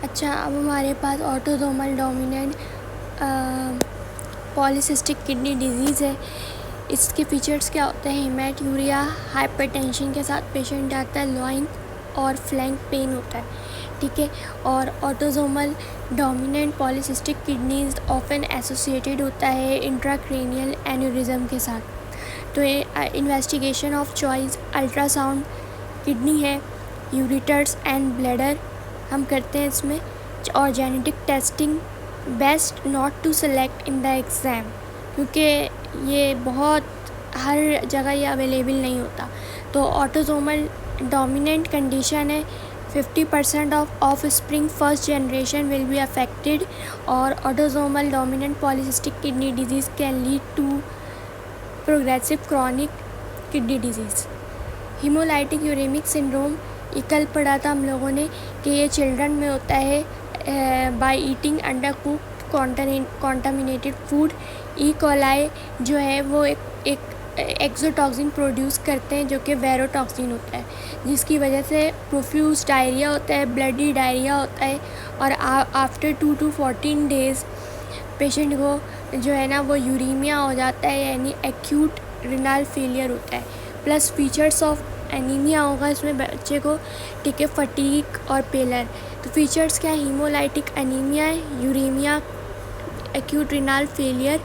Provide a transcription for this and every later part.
अच्छा, अब हमारे पास autosomal dominant polycystic kidney disease है। इसके फीचर्स क्या होते हैं? हेमेटूरिया, हाइपरटेंशन के साथ पेशेंट आता है, लॉइन और फ्लैंक पेन होता है, ठीक है। और autosomal dominant polycystic kidneys often associated होता है इंट्राक्रेनियल एन्यूरिज्म के साथ। तो ये investigation of choice ultrasound kidney है, यूरिटर्स एंड ब्लैडर हम करते हैं इसमें। और genetic testing best not to select in the exam, क्योंकि ये बहुत हर जगह ये अवेलेबल नहीं होता। तो ऑटोसोमल डोमिनेंट कंडीशन है, 50% offspring first generation will be affected. और autosomal dominant polycystic kidney disease can lead to progressive chronic kidney disease. Haemolytic uraemic syndrome, ये कल पढ़ा था हम लोगों ने कि ये चिल्ड्रन में होता है by eating under cooked contaminated food. E coli जो है वो एक एक्सोटॉक्सिन प्रोड्यूस करते हैं जो कि वेरोटॉक्सिन होता है, जिसकी वजह से प्रोफ्यूज डायरिया होता है, ब्लडी डायरिया होता है। और आफ्टर 2 to 14 डेज़ पेशेंट को जो है ना वो यूरीमिया हो जाता है, यानी एक्यूट रिनल फेलियर होता है। प्लस फीचर्स ऑफ एनीमिया होगा इसमें बच्चे को, ठीक है, फटीक और पेलर। तो फीचर्स क्या है? हीमोलाइटिक एनीमिया है, यूरीमिया, एक्यूट रिनल फेलियर,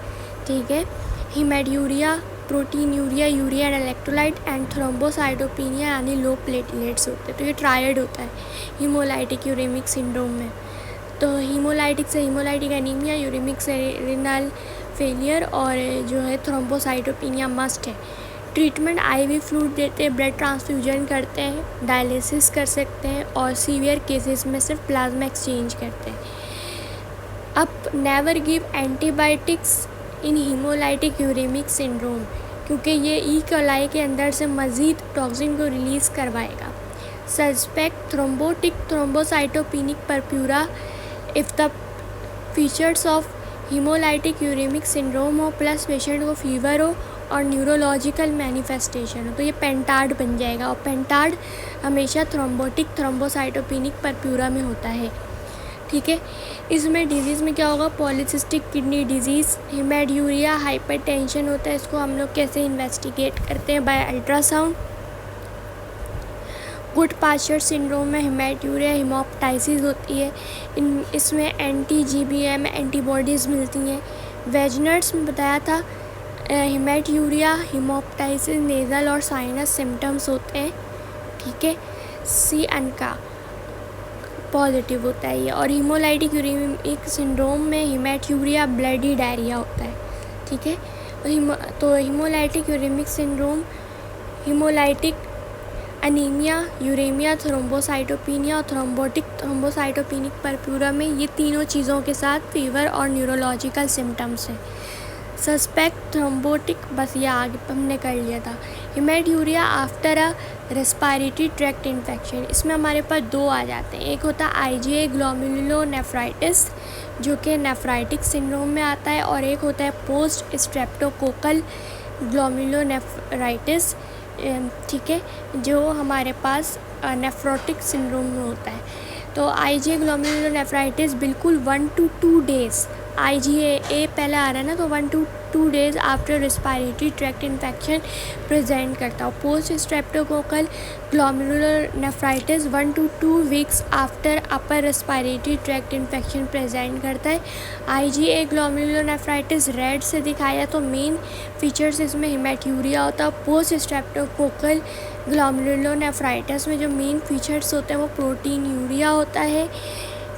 ठीक है, haematuria, proteinuria, urea and electrolyte and thrombocytopenia यानी लो प्लेटलेट्स होते हैं। तो ये ट्रायड होता है हीमोलाइटिक यूरेमिक सिंड्रोम में। तो हीमोलाइटिक से हीमोलाइटिक एनीमिया, यूरेमिक से रिनल फेलियर और जो है थ्रोम्बोसाइटोपिनिया मस्ट है। ट्रीटमेंट आईवी फ्लूइड देते हैं, ब्लड ट्रांसफ्यूजन करते हैं, डायलिसिस कर सकते हैं और सीवियर केसेस में सिर्फ प्लाज्मा एक्सचेंज करते हैं। अब नेवर गिव एंटीबायोटिक्स इन हीमोलाइटिक यूरेमिक सिंड्रोम, क्योंकि ये ई कोलाई के अंदर से मज़ीद टॉक्सिन को रिलीज़ करवाएगा। Suspect thrombotic thrombocytopenic purpura if the features of haemolytic uraemic syndrome हो प्लस पेशेंट को फीवर हो और न्यूरोलॉजिकल मैनिफेस्टेशन हो, तो ये पेंटार्ड बन जाएगा। और पेंटार्ड हमेशा थ्रोम्बोटिक थ्रोम्बोसाइटोपिनिक परप्यूरा में होता है, ठीक है। इसमें डिजीज़ में क्या होगा? Polycystic kidney disease, haematuria, hypertension होता है। इसको हम लोग कैसे इन्वेस्टिगेट करते हैं? By ultrasound. Goodpasture syndrome में हेमेटूरिया हेमोप्टाइसिस होती है, इसमें एंटी-GBM एंटीबॉडीज़ मिलती हैं। वेजनर्स में बताया था हेमेटूरिया हेमोप्टाइसिस नेज़ल और साइनस सिम्टम्स होते हैं, ठीक है। सी अनका पॉजिटिव होता है ये। और हीमोलाइटिक यूरेमिक सिंड्रोम में हेमेटूरिया ब्लडी डायरिया होता है, ठीक है। तो haemolytic uraemic syndrome, haemolytic anaemia, uraemia, thrombocytopenia और थ्रोम्बोटिक थ्रोम्बोसाइटोपिनिक परप्यूरा में ये तीनों चीज़ों के साथ फीवर और न्यूरोलॉजिकल सिम्टम्स हैं। सस्पेक्ट थ्रोम्बोटिक, बस ये आगे हमने कर लिया था। Haematuria after a respiratory tract infection, इसमें हमारे पास दो आ जाते हैं। एक होता है IgA ग्लोमेरुलोनेफ्राइटिस जो कि नेफ्राइटिक सिंड्रोम में आता है, और एक होता है पोस्ट स्ट्रेप्टोकोकल ग्लोमेरुलोनेफ्राइटिस, ठीक है, जो हमारे पास नेफ्रोटिक सिंड्रोम में होता है। तो IgA ग्लोमेरुलोनेफ्राइटिस बिल्कुल 1 to 2 डेज़, IgA पहले आ रहा है ना, तो 1 to 2 days after respiratory tract infection present करता हूँ। Post streptococcal glomerulonephritis 1 to 2 weeks after upper respiratory tract infection present करता है। IgA ग्लोमेरुलोनेफ्राइटिस रेड से दिखाया, तो मेन फीचर्स इसमें हेमेटूरिया होता है। पोस्ट स्ट्रेप्टोकोकल ग्लोमेरुलोनेफ्राइटिस में जो मेन फीचर्स होते हैं वो प्रोटीन यूरिया होता है,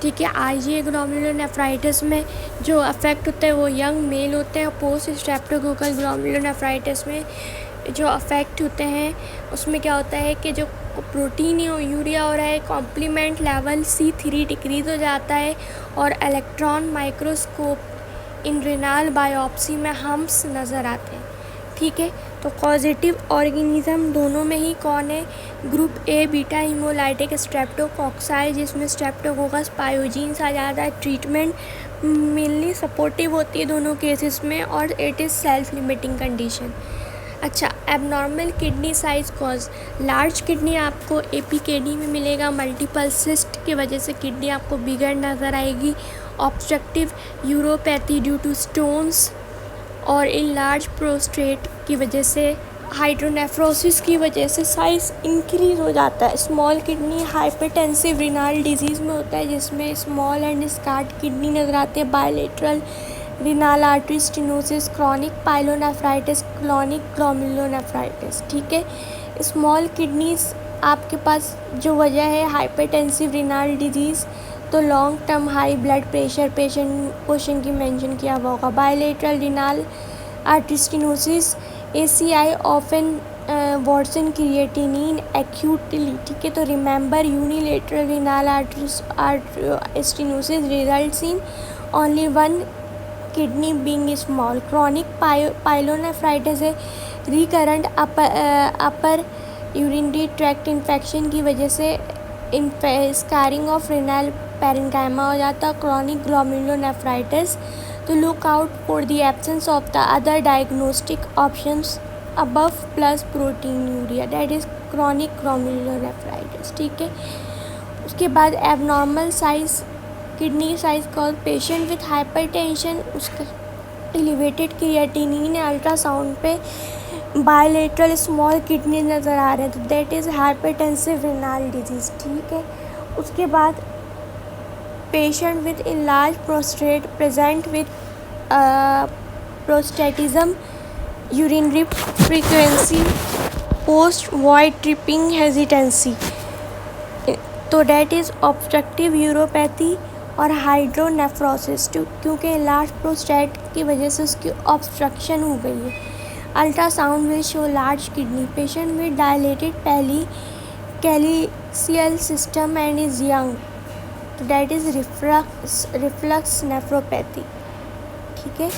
ठीक है। IgA ग्लोमेरुलोनेफ्राइटिस में जो अफेक्ट होता है वो यंग मेल होते हैं। पोस्ट स्ट्रेप्टोकोकल ग्लोमेरुलोनेफ्राइटिस में जो अफेक्ट होते हैं उसमें क्या होता है कि जो प्रोटीन यूरिया हो रहा है, कॉम्प्लीमेंट लेवल C3 डिक्रीज़ हो जाता है और इलेक्ट्रॉन माइक्रोस्कोप इन रिनल बायोप्सी में हम्प्स नज़र आते हैं, ठीक है। तो पॉजिटिव ऑर्गेनिज्म दोनों में ही कौन है? ग्रुप A बीटा हीमोलाइटिक स्ट्रेप्टोकोक्साई, जिसमें स्ट्रेप्टोकोकस पायोजीन्स आ जाता है। ट्रीटमेंट मेनली सपोर्टिव होती है दोनों केसेस में, और it is self limiting condition. अच्छा, abnormal kidney size cause, large kidney आपको एपीकेडी में मिलेगा, मल्टीपल सिस्ट की वजह से किडनी आपको बिगड़ नज़र आएगी, ऑब्स्ट्रक्टिव यूरोपैथी ड्यू टू स्टोन्स और इन लार्ज प्रोस्टेट की वजह से, हाइड्रोनेफ्रोसिस की वजह से साइज इंक्रीज हो जाता है। Small kidney hypertensive renal disease में होता है जिसमें स्मॉल एंड स्कार्ड किडनी नज़र आते हैं, bilateral renal artery stenosis, chronic pyelonephritis, chronic glomerulonephritis. ठीक है, स्मॉल किडनीज आपके पास जो वजह है हाइपरटेंसिव रिनल डिजीज़, तो long term high blood pressure patient question की मेंशन किया हुआ होगा। Bilateral renal artery stenosis, ACI often worsen creatinine acutely. ठीक है, तो remember unilateral renal artery stenosis results in only one kidney being small. Chronic pyelonephritis है recurrent upper urinary tract infection की वजह से स्कारिंग ऑफ रिनल पैरेन्काइमा हो जाता है। क्रॉनिक ग्लोमेरुलोनेफ्राइटिस, तो look out for the absence of the other diagnostic options above plus proteinuria, that is chronic glomerulonephritis. ठीक है, उसके बाद abnormal size kidney size cause patient with hypertension, उसका elevated creatinine ultrasound पे बायलेटरल स्मॉल किडनी नज़र आ रहे हैं, तो that is hypertensive renal disease. ठीक है, उसके बाद patient with enlarged prostate present with prostatism, urinary frequency, post void tripping hesitancy, तो दैट इज़ ऑब्स्ट्रक्टिव यूरोपैथी और हाइड्रोनेफ्रोसिस, क्योंकि लार्ज प्रोस्टेट की वजह से उसकी ऑब्स्ट्रक्शन हो गई है। Ultrasound will show large kidney, patient with dilated पहली कैलिसियल सिस्टम एंड इज़ यंग, तो दैट इज़ रिफ्लक्स नेफ्रोपैथी। ठीक है,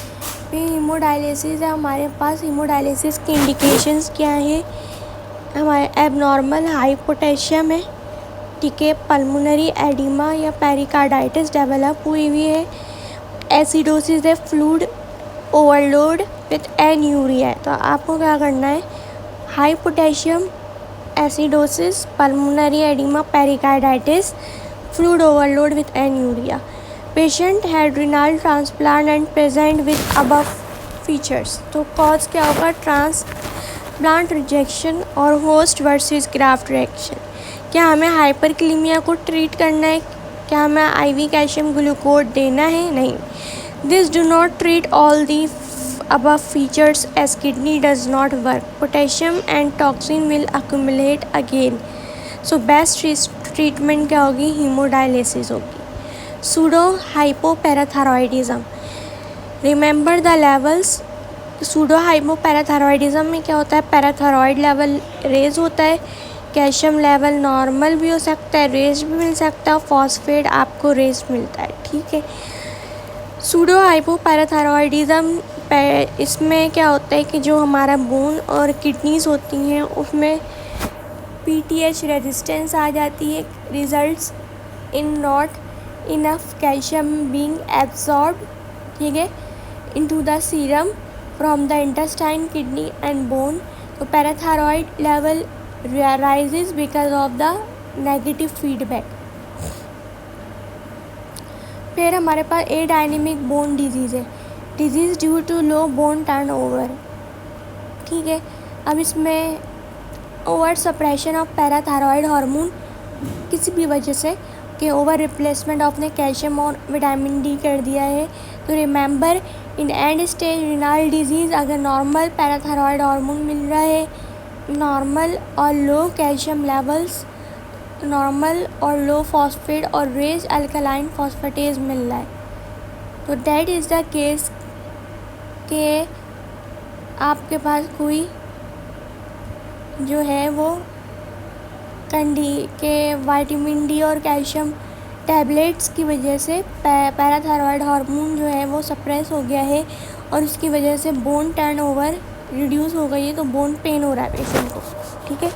फिर हीमोडायलिसिस है हमारे पास। हीमोडायलिसिस की इंडिकेशंस क्या है? हमारे एबनॉर्मल हाई पोटेशियम है। ठीक है, पल्मोनरी एडिमा या पेरिकार्डाइटिस डेवलप हुई हुई है। एसिडोसिस है, फ्लूइड ओवरलोड विथ एन्यूरिया है। तो आपको क्या करना है? High potassium, acidosis, pulmonary oedema, pericarditis, fluid overload with anuria. Patient had renal transplant and present with above features, तो कॉज क्या होगा? ट्रांसप्लांट रिजेक्शन और होस्ट वर्सेस ग्राफ्ट रिएक्शन। क्या हमें हाइपरक्लीमिया को ट्रीट करना है? क्या हमें IV कैल्शियम ग्लूकोज देना है? नहीं। This do not treat all the above features as kidney does not work. Potassium and toxin will accumulate again. So best treatment क्या होगी? हीमोडायलिसिस होगी। Pseudo hypoparathyroidism, remember the levels. Pseudo hypoparathyroidism में क्या होता है? पैराथायरॉयड लेवल रेज होता है, calcium level normal भी हो सकता है, रेज भी मिल सकता है, फॉस्फेट आपको रेज मिलता है। ठीक है, सूडो हाइपोपैराथायरॉयडिज्म इसमें क्या होता है कि जो हमारा बोन और किडनीज होती हैं उसमें PTH रेजिस्टेंस आ जाती है, results in not enough calcium being absorbed, ठीक है, into the serum from the intestine, kidney and bone. तो parathyroid level rises because of the negative feedback. फिर हमारे पास ए डायनेमिक बोन डिजीज़ है, disease due to low bone turnover. ठीक है, अब इसमें over suppression of parathyroid hormone किसी भी वजह से कि ओवर रिप्लेसमेंट आपने कैल्शियम और विटामिन D कर दिया है। तो remember in and stage renal disease अगर नॉर्मल पैराथायरॉयड हार्मोन मिल रहा है, नॉर्मल और लो कैल्शियम लेवल्स, नॉर्मल और लो फॉस्फेट और रेज अल्कलाइन फॉस्फेटेज मिल रहा है, तो दैट इज़ द केस कि आपके पास कोई जो है वो विटामिन D और कैल्शियम टैबलेट्स की वजह से पैराथायरॉयड हार्मोन जो है वो सप्रेस हो गया है और उसकी वजह से बोन टर्नओवर रिड्यूस हो गई है, तो बोन पेन हो रहा है पेशेंट को। ठीक है।